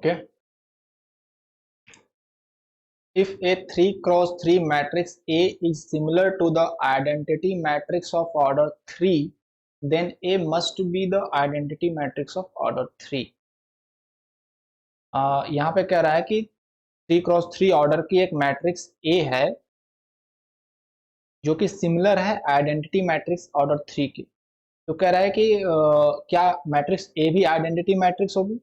Okay. If a 3 cross 3 matrix A is similar to the identity matrix of order 3, then A must be the identity matrix of order 3. यहाँ पे कह रहा है कि 3 cross 3 order की एक matrix A है जो कि सिमिलर है आइडेंटिटी मैट्रिक्स ऑर्डर 3 की। तो कह रहा है कि क्या मैट्रिक्स A भी आइडेंटिटी मैट्रिक्स होगी।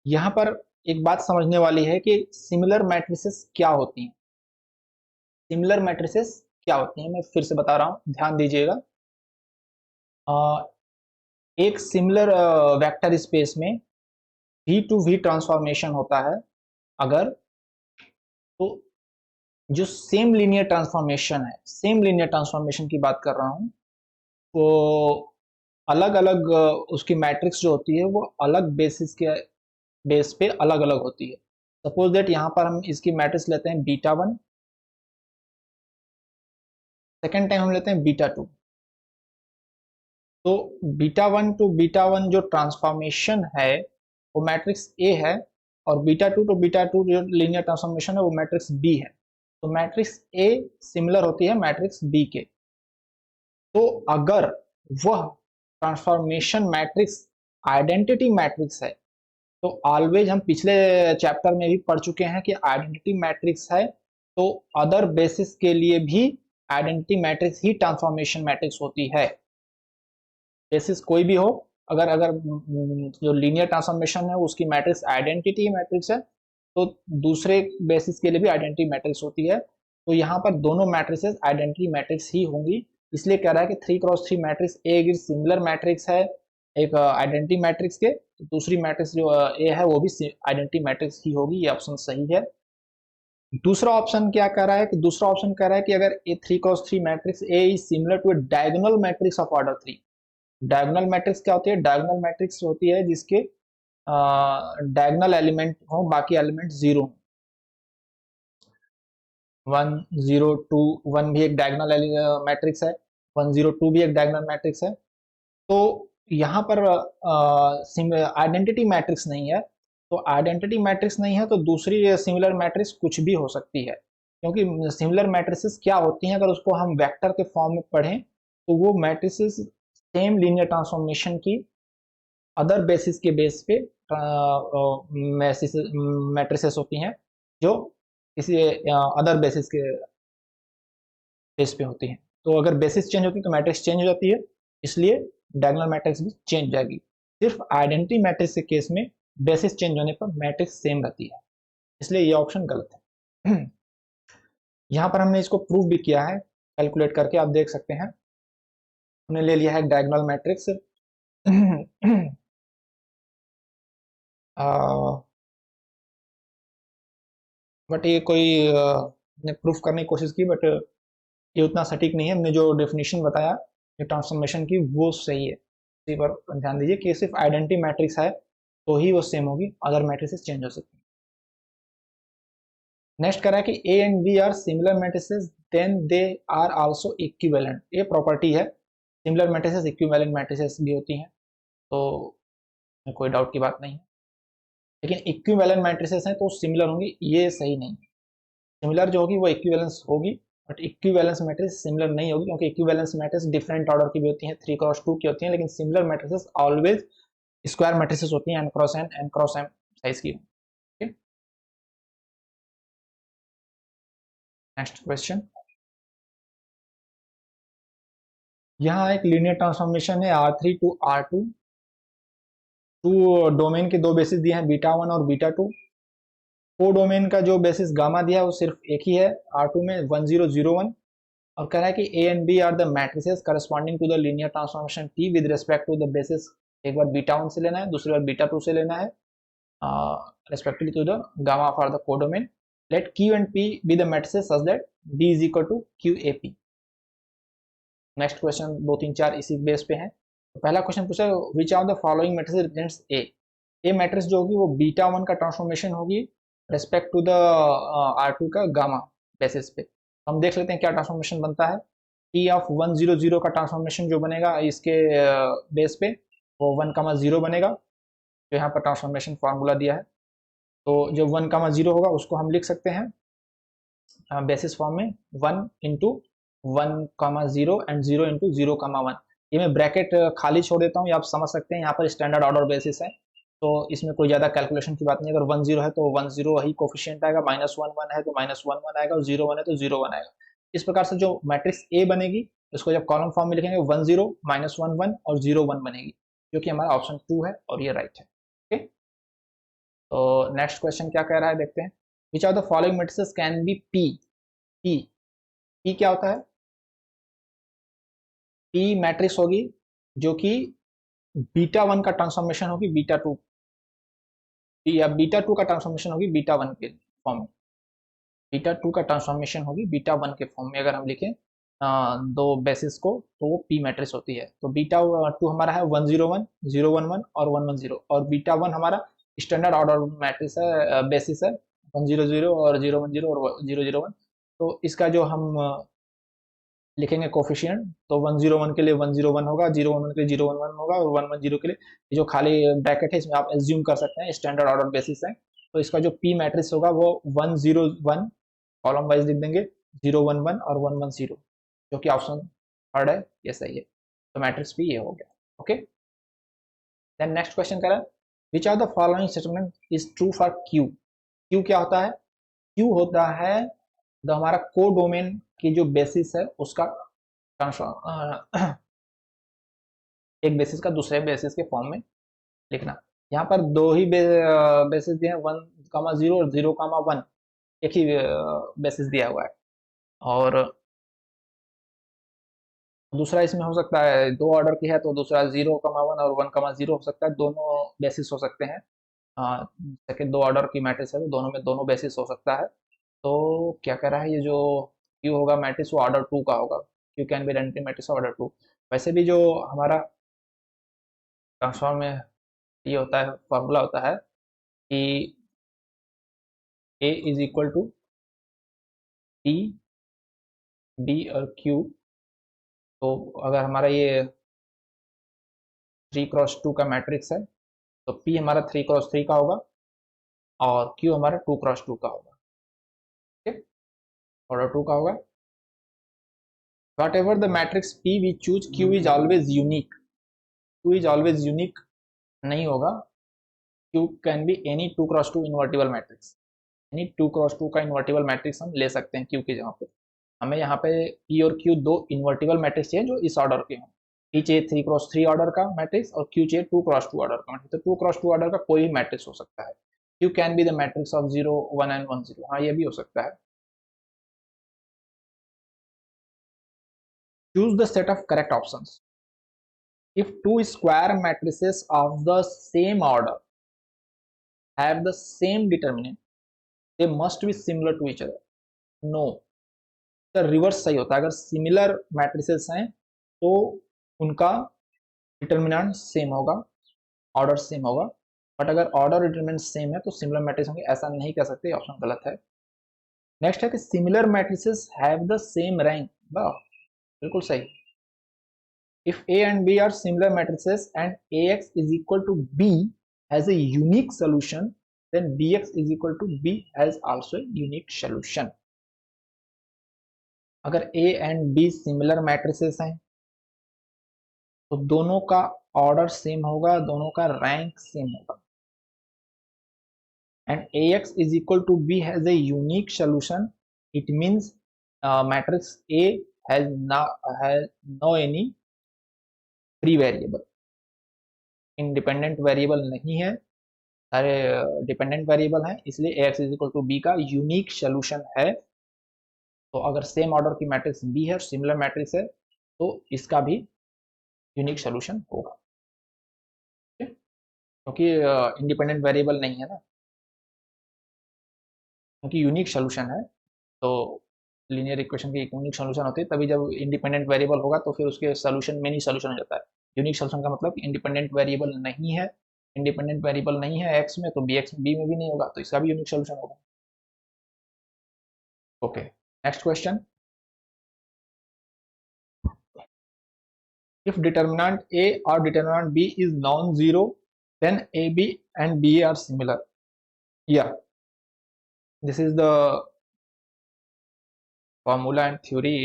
यहाँ पर एक बात समझने वाली है कि सिमिलर मैट्रिसेस क्या होती हैं। सिमिलर मैट्रिसेस क्या होती हैं, मैं फिर से बता रहा हूँ, ध्यान दीजिएगा। एक सिमिलर वेक्टर स्पेस में V टू V ट्रांसफॉर्मेशन होता है अगर, तो जो सेम लीनियर ट्रांसफॉर्मेशन है, सेम लीनियर ट्रांसफॉर्मेशन की बात कर रहा हूँ, तो अलग अलग उसकी मैट्रिक्स जो होती है वो अलग बेसिस के बेस पे अलग अलग होती है। सपोज दैट यहाँ पर हम इसकी मैट्रिक्स लेते हैं β1, सेकेंड टाइम हम लेते हैं β2। तो β1 टू β1 जो ट्रांसफॉर्मेशन है वो मैट्रिक्स A है, और β2 टू β2 जो लीनियर ट्रांसफॉर्मेशन है वो मैट्रिक्स B है। तो मैट्रिक्स A सिमिलर होती है मैट्रिक्स B के। तो अगर वह ट्रांसफॉर्मेशन मैट्रिक्स आइडेंटिटी मैट्रिक्स है, तो ऑलवेज, हम पिछले चैप्टर में भी पढ़ चुके हैं कि आइडेंटिटी मैट्रिक्स है तो अदर बेसिस के लिए भी आइडेंटिटी मैट्रिक्स ही ट्रांसफॉर्मेशन मैट्रिक्स होती है। बेसिस कोई भी हो, अगर अगर जो लीनियर ट्रांसफॉर्मेशन है उसकी मैट्रिक्स आइडेंटिटी मैट्रिक्स है तो दूसरे बेसिस के लिए भी आइडेंटिटी मैट्रिक्स होती है। तो यहाँ पर दोनों मैट्रिसेस आइडेंटिटी मैट्रिक्स ही होंगी। इसलिए कह रहा है कि 3 cross 3 matrix a similar matrix है एक आइडेंटिटी मैट्रिक्स के, तो दूसरी मैट्रिक्स जो ए है वो भी आइडेंटिटी मैट्रिक्स ही होगी। ये ऑप्शन सही है। दूसरा ऑप्शन क्या कह रहा है कि दूसरा ऑप्शन कह रहा है कि अगर a 3 cross 3 matrix A is similar to a diagonal matrix of order 3। Diagonal matrix क्या होती है? डायगोनल मैट्रिक्स होती है जिसके डायगोनल एलिमेंट हो, बाकी एलिमेंट जीरो। 1 0 2 1 भी एक डायगोनल मैट्रिक्स है, 1 0 2 भी एक डायगोनल मैट्रिक्स है। तो यहाँ पर आइडेंटिटी मैट्रिक्स नहीं है, तो आइडेंटिटी मैट्रिक्स नहीं है तो दूसरी सिमिलर मैट्रिक्स कुछ भी हो सकती है। क्योंकि सिमिलर मैट्रिसेस क्या होती हैं, अगर उसको हम वेक्टर के फॉर्म में पढ़ें तो वो मैट्रिसेस सेम लीनियर ट्रांसफॉर्मेशन की अदर बेसिस के बेस पे मैट्रिसेस होती हैं जो किसी अदर बेसिस के बेस पे होती हैं। तो अगर बेसिस चेंज होती है तो मैट्रिक्स चेंज हो जाती है, इसलिए डायगोनल मैट्रिक्स भी चेंज हो जाएगी। सिर्फ आइडेंटिटी मैट्रिक्स के केस में बेसिस चेंज होने पर मैट्रिक्स सेम रहती है, इसलिए ये ऑप्शन गलत है। यहाँ पर हमने इसको प्रूव भी किया है कैलकुलेट करके, आप देख सकते हैं। हमने ले लिया है डायगोनल मैट्रिक्स बट ये कोई ने प्रूफ करने की कोशिश की, बट ये उतना सटीक नहीं है। हमने जो डेफिनेशन बताया ट्रांसफॉर्मेशन की वो सही है। इसी पर ध्यान दीजिए कि सिर्फ आइडेंटिटी मैट्रिक्स है तो ही वो सेम होगी, अदर मैट्रिसेस चेंज हो सकती है। नेक्स्ट कह रहा है कि A and B are similar matrices then they are also equivalent. ये प्रॉपर्टी है, सिमिलर मैट्रिसेस इक्विवेलेंट मैट्रिसेस भी होती हैं, तो कोई डाउट की बात नहीं है। लेकिन इक्विवेलेंट मैट्रिसेस हैं तो सिमिलर होंगी, ये सही नहीं है। सिमिलर जो होगी वो इक्विवेलेंस होगी, बट इक्विवेलेंस मैट्रिक्स सिमिलर नहीं होगी, क्योंकि इक्विवेलेंस मैट्रिक्स डिफरेंट ऑर्डर की भी होती हैं, 3 क्रॉस 2 की होती हैं, लेकिन similar matrix always square matrix होती हैं, n क्रॉस m साइज की। नेक्स्ट क्वेश्चन, यहाँ एक लीनियर ट्रांसफॉर्मेशन है R3 to R2। To domain के दो बेसिस दिए हैं β1 और β2। को डोमेन का जो बेसिस गामा दिया है वो सिर्फ एक ही है R2 में 1 0 0 1, और कह रहा है कि A and B are the matrices corresponding to the linear transformation T with respect to the basis. एक बार β1 से लेना है, दूसरी बार β2 से लेना है, respectively to the gamma for the codomain. Let Q and P be the matrices such that D is equal to QAP। Next question 2 3 4 इसी बेस पे है। तो पहला क्वेश्चन पूछा which of the following matrices represents A. A matrix जो होगी वो β1 का ट्रांसफॉर्मेशन होगी रिस्पेक्ट टू द R2 का गामा बेसिस पे। हम देख लेते हैं क्या ट्रांसफॉर्मेशन बनता है। T ऑफ 1 0 0 का ट्रांसफॉर्मेशन जो बनेगा इसके बेस पे वो 1 0 बनेगा, जो यहाँ पर ट्रांसफॉर्मेशन फार्मूला दिया है। तो जो 1,0 होगा उसको हम लिख सकते हैं बेसिस फॉर्म में 1 इंटू 1,0 एंड 0 इंटू 0,1। ये मैं ब्रैकेट खाली छोड़ देता हूँ, ये आप समझ सकते हैं, यहाँ पर स्टैंडर्ड ऑर्डर बेसिस है, तो इसमें कोई ज़्यादा कैलकुलेशन की बात नहीं। अगर 1 0 है तो 1 0 ही कोफिशिएंट आएगा, -1 1 है तो -1 1 आएगा, और 0 1 है तो 0 1 आएगा। इस प्रकार से जो मैट्रिक्स ए बनेगी उसको जब कॉलम फॉर्म में लिखेंगे 1 0 -1 1 और 0 1 बनेगी, जो कि हमारा ऑप्शन 2 है और ये राइट है। ओके, तो नेक्स्ट क्वेश्चन क्या कह रहा है देखते हैं। Which of the following matrices can be P. P, P क्या होता है? पी मैट्रिक्स होगी जो कि बीटा 1 का ट्रांसफॉर्मेशन होगी बीटा 2, या बीटा 2 का ट्रांसफॉर्मेशन होगी बीटा 1 के फॉर्म में। बीटा 2 का ट्रांसफॉर्मेशन होगी बीटा 1 के फॉर्म में अगर हम लिखें दो बेसिस को, तो वो पी मैट्रिक्स होती है। तो बीटा 2 हमारा है 1 0 1 0 1 1 और 1 1 0, और बीटा 1 हमारा स्टैंडर्ड ऑर्डर मैट्रिक्स है, बेसिस है 1 0 0 और 0 1 0 और 0 0 1। तो इसका जो हम लिखेंगे कोफिशिएंट, तो 1 0 1 के लिए 1 0 1 होगा, 0 1 1 के लिए 0 1 1 होगा, और 1 1 0 के लिए ये जो खाली ब्रैकेट है इसमें आप एज्यूम कर सकते हैं स्टैंडर्ड ऑर्डर बेसिस है। तो इसका जो पी मैट्रिक्स होगा वो 1 0 1 कॉलम वाइज लिख देंगे, 0 1 1 और 1 1 0, जो कि ऑप्शन थर्ड है, ये सही है। तो मैट्रिक्स भी ये हो गया। ओके, देन नेक्स्ट क्वेश्चन कह रहा है which are the following statement is true for Q. Q क्या होता है? क्यू होता है जो हमारा को डोमेन की जो बेसिस है उसका ट्रांसफॉर्म एक बेसिस का दूसरे बेसिस के फॉर्म में लिखना। यहाँ पर दो ही बेसिस दिए हैं, 1,0 और 0,1, एक ही बेसिस दिया हुआ है। और दूसरा इसमें हो सकता है दो ऑर्डर की है तो दूसरा 0,1 और 1,0 हो सकता है, दोनों बेसिस हो सकते हैं। सेकेंड दो ऑर्डर की मैट्रिक्स है तो दोनों में दोनों बेसिस हो सकता है। तो क्या कह रहा है, ये जो क्यू होगा मैट्रिक्स वो ऑर्डर 2 का होगा। Q can be identity matrix order 2। वैसे भी जो हमारा ट्रांसफॉर्म में ये होता है, फॉर्मूला होता है कि A is equal to P D और क्यू। तो अगर हमारा ये 3 × 2 का मैट्रिक्स है तो पी हमारा 3 × 3 का होगा और क्यू हमारा 2 × 2 का होगा। ठीक है, ऑर्डर 2 का होगा। What ever the matrix P V choose Q is always unique. Q is always unique नहीं होगा। Q can be any 2 × 2 invertible matrix. यानी 2 × 2 का इन्वर्टिबल मैट्रिक्स हम ले सकते हैं क्यू की जगह पे। हमें यहाँ पे पी और क्यू दो इन्वर्टिबल मैट्रिक्स चाहिए जो इस ऑर्डर के हों। पी चाहिए 3 × 3 ऑर्डर का मैट्रिक्स और क्यू चाहिए 2 × 2 ऑर्डर का मैट्रिक्स। तो 2 × 2 ऑर्डर का कोई भी मैट्रिक्स हो सकता है। Q can be the matrix of 0 1 and 1 0। हाँ, ये भी हो सकता है। Choose the set of correct options. If two square matrices of the same order have the same determinant, they must be similar to each other. No, reverse सही होता है। अगर सिमिलर मैट्रिसेस हैं तो उनका डिटर्मिनेंट सेम होगा, order same होगा। But अगर ऑर्डर डिटर्मिनेंट सेम है तो सिमिलर मैट्रिक्स होंगे, ऐसा नहीं कह सकते, ऑप्शन गलत है। नेक्स्ट है कि similar matrices have the same rank. वाह, बिल्कुल सही। If A and B are similar matrices and AX is equal to B has a unique solution, then BX is equal to B has also a unique solution. अगर A and B similar matrices हैं तो दोनों का order same होगा, दोनों का rank same होगा। And AX is equal to B has a unique solution. It means matrix A has no any free variable, independent variable नहीं है, सारे डिपेंडेंट वेरिएबल हैं, इसलिए Ax is equal to B का यूनिक सोल्यूशन है। तो अगर सेम ऑर्डर की मैट्रिक्स बी है और सिमिलर मैट्रिक्स है तो इसका भी यूनिक सोल्यूशन होगा, क्योंकि इंडिपेंडेंट वेरिएबल नहीं है ना, क्योंकि यूनिक सोल्यूशन है। तो लीनियर इक्वेशन की यूनिक सोल्यूशन होती है तभी जब इंडिपेंडेंट वेरिएबल होगा तो फिर उसके सोल्यूशन मेनी सोल्यूशन हो जाता है। यूनिक सोल्यूशन का मतलब इंडिपेंडेंट वेरिएबल नहीं है, इंडिपेंडेंट वेरिएबल नहीं है एक्स में तो बी एक्स बी में भी नहीं होगा, तो इसका भी यूनिक सोल्यूशन होगा। Okay, next question. If determinant A or determinant B is non-zero, then AB and BA are similar. या this is the formula and theory.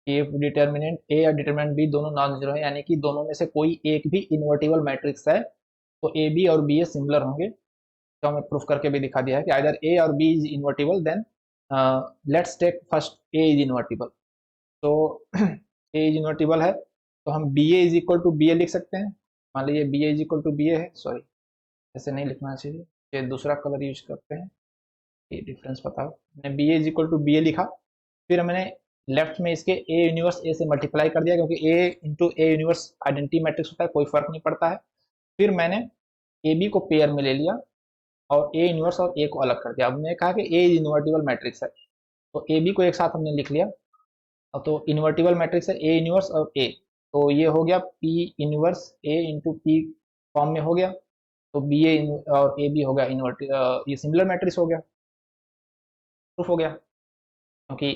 If determinant A या डिटर्मिनेंट बी दोनों नॉन जीरो है, यानी कि दोनों में से कोई एक भी इन्वर्टिबल मैट्रिक्स है, तो ए बी और बी ए सिमिलर होंगे। तो हमें प्रूफ करके भी दिखा दिया है कि आइदर ए और B is invertible, then let's take first A is invertible. तो ए इज इन्वर्टिबल है, तो हम B A is equal to B A लिख सकते हैं। मान लीजिए B A is equal to B A है, सॉरी ऐसे नहीं लिखना चाहिए, ये दूसरा कलर यूज करते हैं, ये डिफरेंस बताओ। मैंने B A is equal to B A लिखा, फिर मैंने लेफ्ट में इसके ए यूनिवर्स ए से मल्टीप्लाई कर दिया, क्योंकि A into A inverse identity matrix होता है, कोई फर्क नहीं पड़ता है। फिर मैंने ए बी को पेयर में ले लिया और ए यूनिवर्स और ए को अलग कर दिया। अब मैंने कहा कि ए इन्वर्टिबल मैट्रिक्स है, तो ए बी को एक साथ हमने लिख लिया। तो इन्वर्टिबल मैट्रिक्स है ए इन्वर्स और ए, तो ये हो गया पी इन्वर्स ए इंटू पी फॉर्म में हो गया। तो बी ए और ए बी हो गया इन्वर्ट, ये सिमिलर मैट्रिक्स हो गया, प्रूफ हो गया, क्योंकि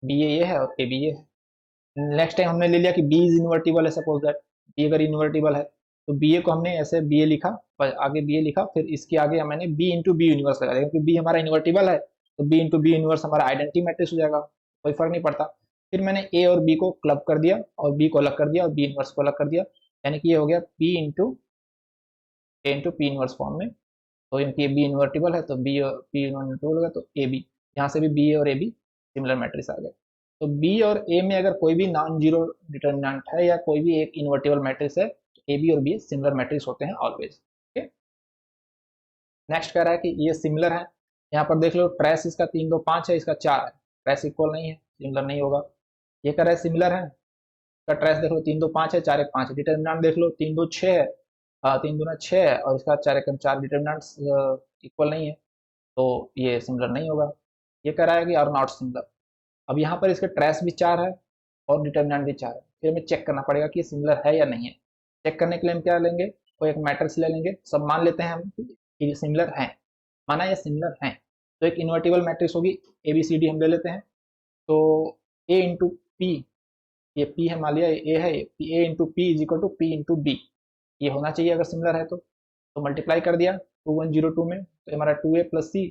बी ए ये है और ए बी ये है। नेक्स्ट टाइम हमने ले लिया कि बी इज इन्वर्टिबल है, सपोज दैट बी अगर इन्वर्टिबल है, तो बी ए को हमने ऐसे बी ए लिखा, पर आगे बी ए लिखा, फिर इसके आगे मैंने बी इंटू बी यूनिवर्स लगा दिया, क्योंकि बी हमारा इन्वर्टिबल है, तो बी इंटू बी यूनिवर्स हमारा आइडेंटिटी मैट्रिक्स हो जाएगा, कोई फर्क नहीं पड़ता। फिर मैंने ए और बी को क्लब कर दिया और बी को अलग कर दिया और बी इनवर्स को अलग कर दिया, यानी कि ये हो गया पी इंटू ए इंटू पी इनवर्स फॉर्म में। तो इनकी बी इन्वर्टिबल है, तो बी और पी इन्वर्टिबल होगा, तो ए बी, यहाँ से भी बी और ए बी सिमिलर मैट्रिक्स आ गए। तो बी और ए में अगर कोई भी नॉन जीरो डिटर्मिनेंट है या कोई भी एक इन्वर्टिबल मैट्रिक्स है, तो ए बी और बी सिमिलर मैट्रिक्स होते हैं ऑलवेज। ओके, नेक्स्ट कह रहा है कि ये सिमिलर है। यहाँ पर देख लो, ट्रेस इसका 3 2 5 है, इसका 4 है, ट्रेस इक्वल नहीं है, सिमिलर नहीं होगा। ये कह रहा है सिमिलर है, इसका ट्रेस देख लो 3 2 5 है, 4 1 5 है। डिटर्मिनेंट देख लो 3 2 6 है, 3 दूना 6 है, और इसका 4 1 4, डिटर्मिनेंट इक्वल नहीं है, तो ये सिमिलर नहीं होगा। ये कह रहा है कि आर नॉट सिमिलर। अब यहाँ पर इसका ट्रेस भी 4 है और डिटर्मिनेंट भी 4 है, फिर हमें चेक करना पड़ेगा कि ये सिमिलर है या नहीं है। चेक करने के लिए हम क्या लेंगे, कोई एक मैट्रिक्स ले लेंगे, सब मान लेते हैं हम कि सिमिलर है, माना ये सिमिलर है, तो एक इन्वर्टिबल मैट्रिक्स होगी, ए बी सी डी हम ले लेते हैं। तो ए इंटू पी, ये पी है, मान लिया ए है, A into P is equal to P into B, ये होना चाहिए अगर सिमिलर है तो मल्टीप्लाई कर दिया 2102 में, तो हमारा 2a प्लस सी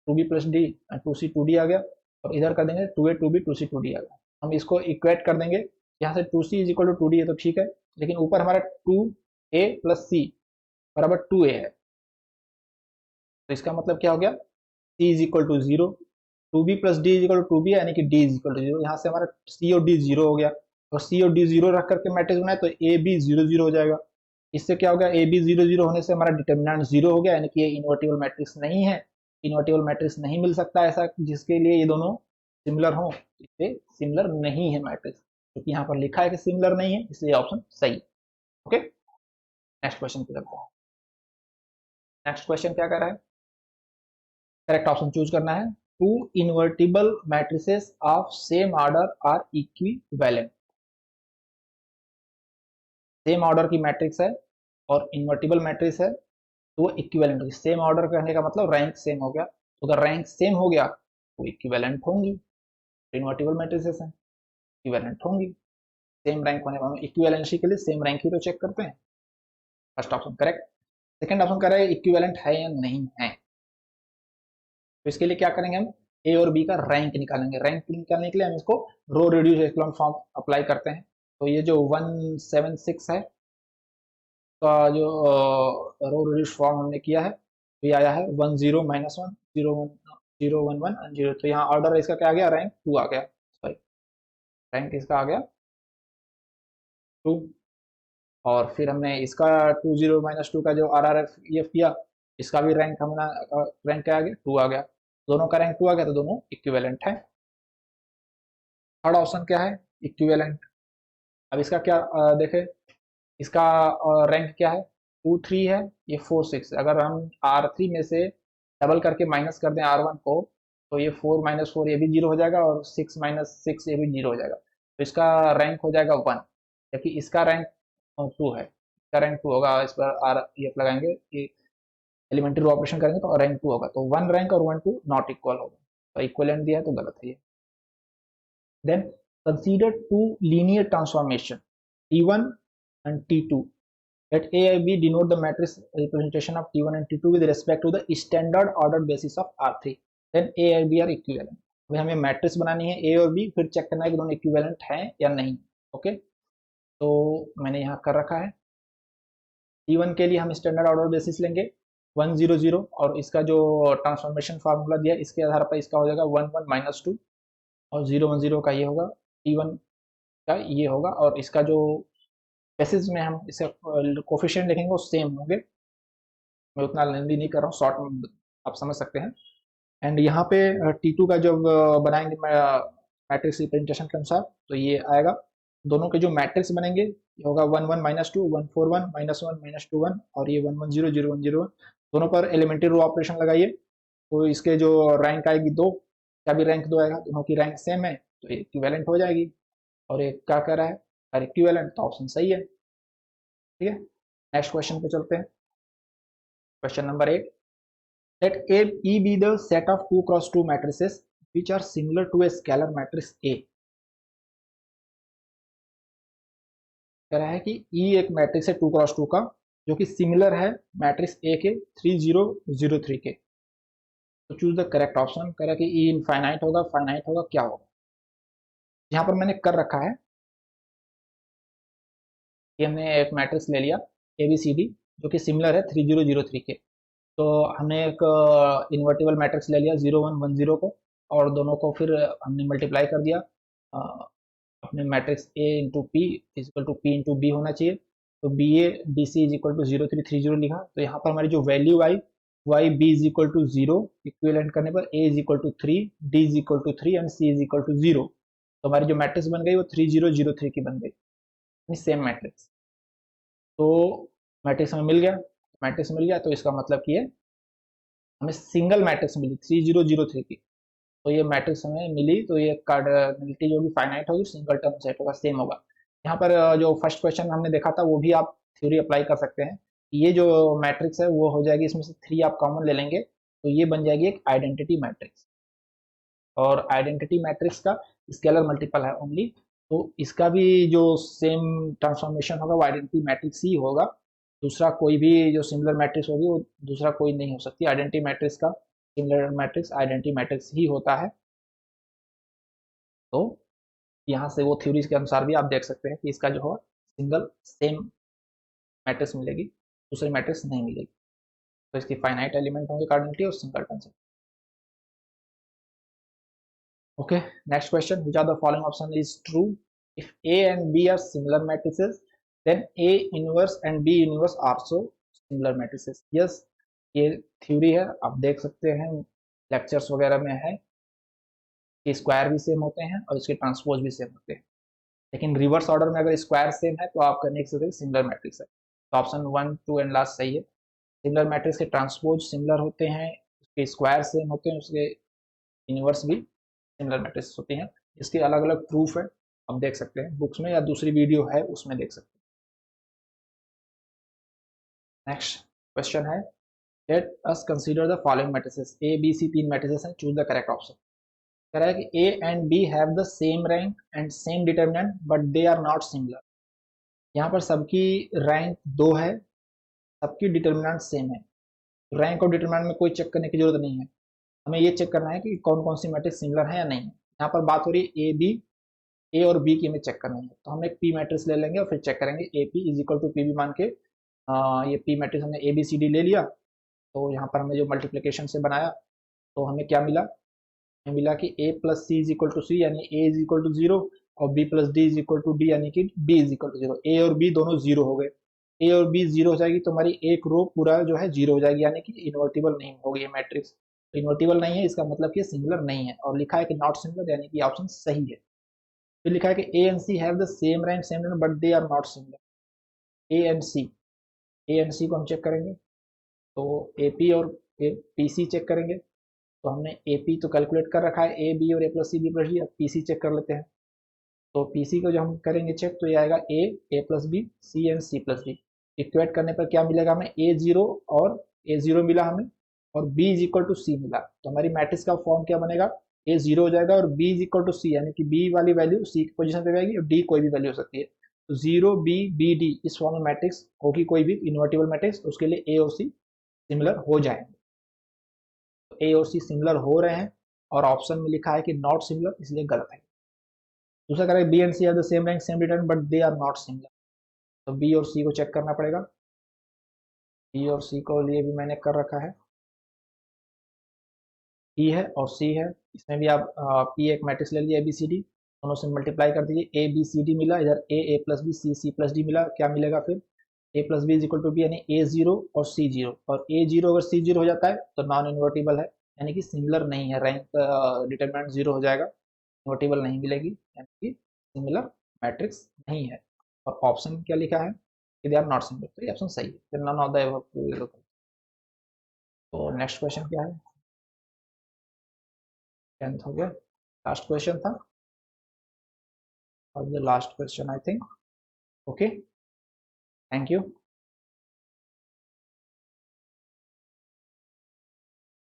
2b plus D 2c 2d आ गया, और इधर कर देंगे 2a 2b 2c 2d आ गया। हम इसको इक्वेट कर देंगे, यहाँ से 2c is equal to 2d है तो ठीक है, लेकिन ऊपर हमारा 2a प्लस सी बराबर 2a है, तो इसका मतलब क्या हो गया, c is equal to 0, 2b plus D is equal to 2b, यानी कि d इज इक्वल टू 0। यहाँ से हमारा c और d 0 हो गया, और c और d 0 रख करके मैट्रिक्स बनाए तो a b 0 0 हो जाएगा। इससे क्या हो गया, ए बी 0 0 होने से हमारा डिटर्मिनेंट 0 हो गया, यानी कि ये इन्वर्टिबल मैट्रिक्स नहीं है। इन्वर्टिबल मैट्रिक्स नहीं मिल सकता ऐसा जिसके लिए ये दोनों सिमिलर हों, इससे सिमिलर नहीं है मैट्रिक्स, क्योंकि यहाँ पर लिखा है कि सिमिलर नहीं है, इसलिए ऑप्शन सही है। ओके, नेक्स्ट क्वेश्चन पे चलते हैं। नेक्स्ट क्वेश्चन क्या कर रहा है, करेक्ट ऑप्शन चूज करना है। Two invertible matrices of same order are equivalent. Same order की मैट्रिक्स है और इन्वर्टिबल मैट्रिक्स है, तो वो इक्विवेलेंट होगी। सेम ऑर्डर कहने का मतलब रैंक सेम हो गया, तो अगर रैंक सेम हो गया तो इक्विवेलेंट होंगी, इन्वर्टिबल मैट्रिसेस हैं, इक्विवेलेंट होंगी। सेम रैंक होने पर इक्विवेलेंसी के लिए सेम रैंक ही तो चेक करते हैं। First option correct. Second option कह रहा है इक्विवेलेंट है या नहीं है, तो इसके लिए क्या करेंगे, हम ए और बी का रैंक निकालेंगे। रैंक निकालने के लिए हम इसको row reduce echelon form apply करते हैं। तो ये जो 176 है का जो रो रिड्यूस फॉर्म हमने किया है, तो ये आया है 1 0 माइनस 1 0 1 0 1 1 0, तो यहाँ ऑर्डर इसका क्या आ गया, रैंक 2 आ गया, सॉरी रैंक इसका आ गया 2। और फिर हमने इसका 2 0 माइनस 2 का जो R R F E F किया, इसका भी रैंक हमारा रैंक क्या आ गया, 2 आ गया, दोनों का रैंक 2 आ गया, तो दोनों इक्विवेलेंट है। थर्ड ऑप्शन क्या है, इक्विवेलेंट। अब इसका क्या देखे, इसका रैंक क्या है, 2 3 है, ये 4 6। अगर हम R3 में से डबल करके माइनस कर दें R1 को, तो ये 4 माइनस 4 ये भी 0 हो जाएगा, और 6 माइनस 6 ये भी 0 हो जाएगा, तो इसका रैंक हो जाएगा 1, जबकि इसका रैंक 2 है। इसका रैंक 2 होगा, इस पर आर एफ लगाएंगे, एलिमेंट्री ऑपरेशन करेंगे तो रैंक 2 होगा, तो 1 रैंक और 1 2 नॉट इक्वल होगा, तो इक्वलेंट दिया है तो गलत है ये। Then consider two linear transformation T1 and T2, Let A and B denote the matrix representation of T1 and T2 with respect to the standard ordered basis of R3. Then A and B are equivalent. अभी हमें matrix बनानी है A और B, फिर check करना है कि दोनों इक्विवेलेंट हैं या नहीं. ओके, तो मैंने यहाँ कर रखा है. T1 के लिए हम स्टैंडर्ड ऑर्डर बेसिस लेंगे 100 और इसका जो ट्रांसफॉर्मेशन फार्मूला दिया इसके आधार पर इसका हो जाएगा 11 - 2 और 010 का ये होगा, T1 का ये होगा और इसका जो बेसिस में हम इसे कोफिशिएंट लिखेंगे वो सेम होंगे. मैं उतना लेंदी नहीं कर रहा हूँ, शॉर्ट में आप समझ सकते हैं. एंड यहाँ पे T2 का जब बनाएंगे मैट्रिक्स रिप्रेजेंटेशन के अनुसार तो ये आएगा. दोनों के जो मैट्रिक्स बनेंगे ये होगा 11 - 2 141 -1 -21 और ये 110 0101. दोनों पर एलिमेंट्री रो ऑपरेशन लगाइए तो इसके जो रैंक आएगी 2, क्या भी रैंक 2 आएगा, दोनों की रैंक सेम है तो ये इक्विवेलेंट हो जाएगी. और ये क्या कह रहा है, अरे इक्विवेलेंट, तो ऑप्शन सही है. ठीक है, नेक्स्ट क्वेश्चन पे चलते हैं. Question number 8. Let E be the set of 2 × 2 matrices which are similar to a scalar matrix A. कह रहा है कि E एक मैट्रिक्स है 2 × 2 का जो कि सिमिलर है मैट्रिक्स A के 3003 के. तो चूज द करेक्ट ऑप्शन. कह रहा है कि E इनफाइनाइट होगा, फाइनाइट होगा, क्या होगा. यहाँ पर मैंने कर रखा है कि हमने एक मैट्रिक्स ले लिया ABCD जो कि सिमिलर है 3003 के. तो हमने एक इन्वर्टिबल मैट्रिक्स ले लिया 0110 को और दोनों को फिर हमने मल्टीप्लाई कर दिया. अपने matrix A into P equal to P into B होना चाहिए. तो BA DC is equal to 0330 लिखा. तो यहाँ पर हमारी जो वैल्यू आई वो आई B is equal to 0, equivalent करने पर A is equal to 3, D is equal to 3 and C is equal to 0. तो हमारी जो मैट्रिक्स बन गई वो 3003 की बन गई, सेम मैट्रिक्स. तो मैट्रिक्स हमें मिल गया. मैट्रिक्स मिल गया तो इसका मतलब कि है हमें सिंगल मैट्रिक्स मिली 3003 की. तो ये मैट्रिक्स हमें मिली तो ये कार्डिनलिटी जो भी फाइनाइट होगी, सिंगल टर्म सेट होगा, सेम होगा. यहाँ पर जो फर्स्ट क्वेश्चन हमने देखा था वो भी आप थ्योरी अप्लाई कर सकते हैं. ये जो मैट्रिक्स है वो हो जाएगी, इसमें से 3 आप कॉमन ले लेंगे तो ये बन जाएगी एक आइडेंटिटी मैट्रिक्स. और आइडेंटिटी मैट्रिक्स का स्केलर मल्टीपल है ओनली, तो इसका भी जो सेम ट्रांसफॉर्मेशन होगा वो आइडेंटिटी मैट्रिक्स ही होगा. दूसरा कोई भी जो सिमिलर मैट्रिक्स होगी वो दूसरा कोई नहीं हो सकती. आइडेंटिटी मैट्रिक्स का सिमिलर मैट्रिक्स आइडेंटिटी मैट्रिक्स ही होता है. तो यहाँ से वो थ्योरीज के अनुसार भी आप देख सकते हैं कि इसका जो है सिंगल सेम मैट्रिक्स मिलेगी, दूसरी मैट्रिक्स नहीं मिलेगी. तो इसकी फाइनाइट एलिमेंट होंगे कार्डिनलिटी और single term set. Okay, next question. Which of the following option is true? If A and B are similar matrices, then A inverse and B inverse are also similar matrices. Yes, ये theory है, आप देख सकते हैं lectures वगैरह में है कि स्क्वायर भी सेम होते हैं और इसके ट्रांसपोज भी सेम होते हैं. लेकिन रिवर्स ऑर्डर में अगर स्क्वायर सेम है तो आप करने से सिमिलर मैट्रिक्स है. तो ऑप्शन 1, 2 एंड लास्ट सही है. सिमिलर मैट्रिक्स के ट्रांसपोज सिमिलर होते हैं, उसके स्क्वायर सेम होते हैं, उसके इनवर्स भी सिमिलर मैट्रिक्स होती हैं. इसके अलग अलग प्रूफ है, आप देख सकते हैं बुक्स में या दूसरी वीडियो है उसमें देख सकते हैं. नेक्स्ट क्वेश्चन है, let us consider the following matrices. A B C 3 matrices हैं, चूज द करेक्ट ऑप्शन. कह रहा है कि A and B have the same rank and same determinant but they are not similar. यहाँ पर सबकी rank 2 है, सबकी डिटर्मिनेंट सेम है. रैंक और डिटर्मिनेंट में कोई चेक करने की जरूरत नहीं है. हमें ये चेक करना है कि कौन कौन सी मैट्रिक्स सिमिलर है या नहीं है. यहाँ पर बात हो रही है ए और बी की हमें चेक करना है. तो हम एक पी मैट्रिक्स ले लेंगे और फिर चेक करेंगे A P is equal to P B मान के. ये पी मैट्रिक्स हमने ए बी सी डी ले लिया. तो यहाँ पर हमें जो मल्टीप्लिकेशन से बनाया तो हमें क्या मिला, हमें मिला कि A plus C is equal to C यानी ए इज इक्वल टू 0 और B plus D is equal to D यानी कि B is equal to 0. A और बी दोनों 0 हो गए. ए और बी 0 हो जाएगी तो हमारी एक रो पूरा जो है 0 हो जाएगी यानी कि इन्वर्टिबल नहीं होगी ये मैट्रिक्स. इन्वर्टिबल नहीं है इसका मतलब कि सिमिलर नहीं है. और लिखा है कि नॉट सिमिलर यानी कि ऑप्शन सही है. फिर लिखा है कि A and C have the same rank same but they are not similar. A and C को हम चेक करेंगे तो ए पी और पी सी चेक करेंगे. तो हमने ए पी तो कैलकुलेट कर रखा है, ए बी और A plus C B plus D. अब पी सी चेक कर लेते हैं. तो पी सी को जो हम करेंगे चेक तो ये आएगा A plus B C and C plus D. Equate करने पर क्या मिलेगा हमें, ए जीरो मिला हमें और बी इज इक्वल टू सी मिला. तो हमारी मैट्रिक्स का फॉर्म क्या बनेगा, ए 0 हो जाएगा और B is equal to C यानी कि बी वाली वैल्यू सी की पोजीशन पे जाएगी और डी कोई भी वैल्यू हो सकती है. तो 0 बी बी डी इस फॉर्म में मैट्रिक्स होगी कोई भी इन्वर्टिबल मैट्रिक्स, उसके लिए ए और सी सिमिलर हो जाएंगे। तो ए और सी सिमिलर हो रहे हैं और ऑप्शन में लिखा है कि नॉट सिमिलर, इसलिए गलत है। दूसरा करें B and C are the same rank same determinant but they are not similar, तो बी और सी को चेक करना पड़ेगा। बी और सी को लिए भी मैंने कर रखा है, ई है और सी है, इसमें भी आप पी एक मैट्रिक्स ले लीजिए ए बी सी डी, दोनों से मल्टीप्लाई कर दीजिए, ए बी सी डी मिला, इधर A plus B C C plus D मिला, क्या मिलेगा फिर A plus B is equal to B, यानी ए जीरो और सी जीरो, और ए जीरो अगर सी जीरो हो जाता है तो नॉन इन्वर्टिबल है, यानी कि सिमिलर नहीं है, रैंक डिटरमिनेंट जीरो हो जाएगा, इन्वर्टिबल नहीं मिलेगी, यानी कि सिमिलर मैट्रिक्स नहीं है। और ऑप्शन क्या लिखा है कि दे आर नॉट सिमिलर, तो ये ऑप्शन सही है, फिर नॉन ऑफ द अबव। तो नेक्स्ट क्वेश्चन क्या है, 10th हो गया, लास्ट क्वेश्चन था और the last question I think. Okay, thank you.